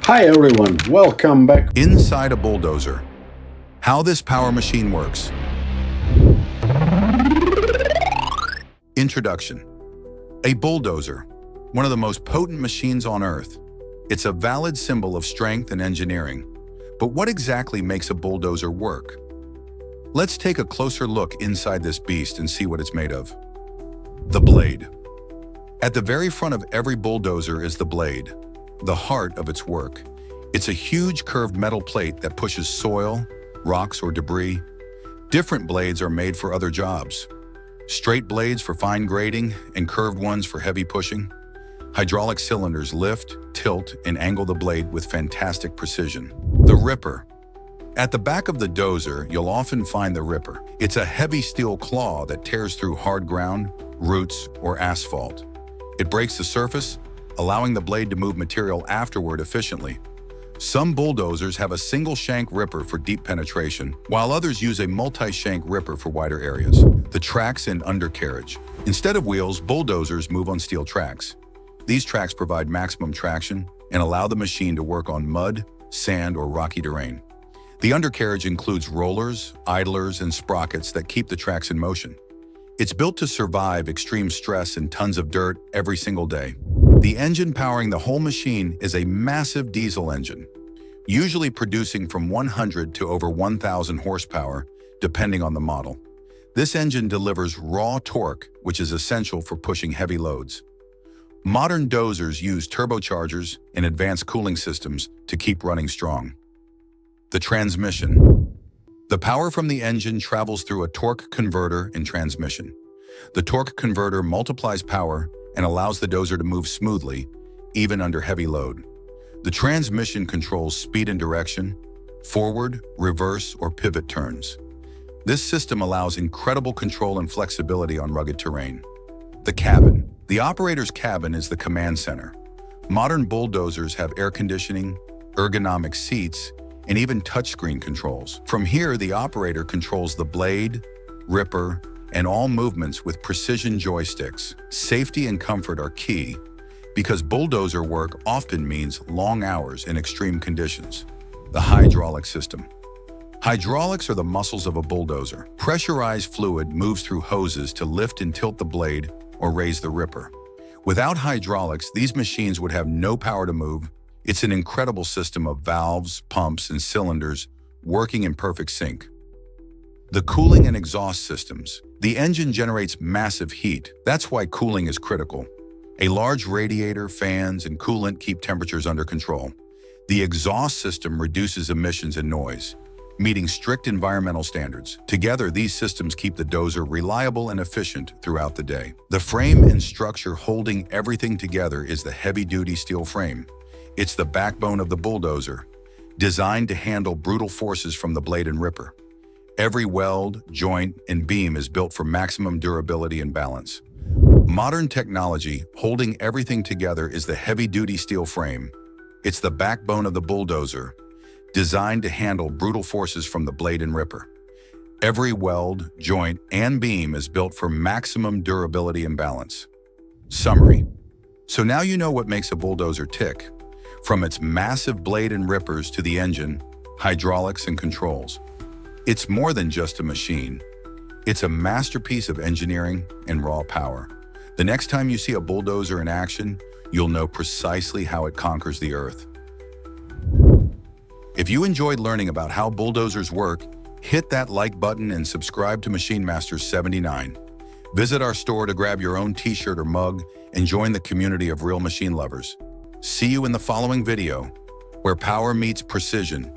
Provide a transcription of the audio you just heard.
Hi everyone, welcome back. Inside a bulldozer. How this power machine works. Introduction. A bulldozer, one of the most potent machines on Earth. It's a valid symbol of strength and engineering. But what exactly makes a bulldozer work? Let's take a closer look inside this beast and see what it's made of. The blade. At the very front of every bulldozer is the blade, the heart of its work. It's a huge curved metal plate that pushes soil, rocks, or debris. Different blades are made for other jobs. Straight blades for fine grading and curved ones for heavy pushing. Hydraulic cylinders lift, tilt, and angle the blade with fantastic precision. The ripper. At the back of the dozer, you'll often find the ripper. It's a heavy steel claw that tears through hard ground, roots, or asphalt. It breaks the surface, allowing the blade to move material afterward efficiently. Some bulldozers have a single shank ripper for deep penetration, while others use a multi-shank ripper for wider areas. The tracks and undercarriage. Instead of wheels, bulldozers move on steel tracks. These tracks provide maximum traction and allow the machine to work on mud, sand, or rocky terrain. The undercarriage includes rollers, idlers, and sprockets that keep the tracks in motion. It's built to survive extreme stress and tons of dirt every single day. The engine powering the whole machine is a massive diesel engine, usually producing from 100 to over 1,000 horsepower, depending on the model. This engine delivers raw torque, which is essential for pushing heavy loads. Modern dozers use turbochargers and advanced cooling systems to keep running strong. The transmission. The power from the engine travels through a torque converter and transmission. The torque converter multiplies power and allows the dozer to move smoothly, even under heavy load. The transmission controls speed and direction, forward, reverse, or pivot turns. This system allows incredible control and flexibility on rugged terrain. The cabin. The operator's cabin is the command center. Modern bulldozers have air conditioning, ergonomic seats, and even touchscreen controls. From here, the operator controls the blade, ripper, and all movements with precision joysticks. Safety and comfort are key because bulldozer work often means long hours in extreme conditions. The hydraulic system. Hydraulics are the muscles of a bulldozer. Pressurized fluid moves through hoses to lift and tilt the blade or raise the ripper. Without hydraulics, these machines would have no power to move. It's an incredible system of valves, pumps, and cylinders working in perfect sync. The cooling and exhaust systems. The engine generates massive heat. That's why cooling is critical. A large radiator, fans, and coolant keep temperatures under control. The exhaust system reduces emissions and noise, meeting strict environmental standards. Together, these systems keep the dozer reliable and efficient throughout the day. The frame and structure holding everything together is the heavy-duty steel frame. It's the backbone of the bulldozer, designed to handle brutal forces from the blade and ripper. Every weld, joint, and beam is built for maximum durability and balance. Modern technology holding everything together is the heavy-duty steel frame. It's the backbone of the bulldozer, designed to handle brutal forces from the blade and ripper. Every weld, joint, and beam is built for maximum durability and balance. Summary. So now you know what makes a bulldozer tick. From its massive blade and rippers to the engine, hydraulics, and controls. It's more than just a machine. It's a masterpiece of engineering and raw power. The next time you see a bulldozer in action, you'll know precisely how it conquers the earth. If you enjoyed learning about how bulldozers work, hit that like button and subscribe to Machine Masters 79. Visit our store to grab your own t-shirt or mug and join the community of real machine lovers. See you in the following video, where power meets precision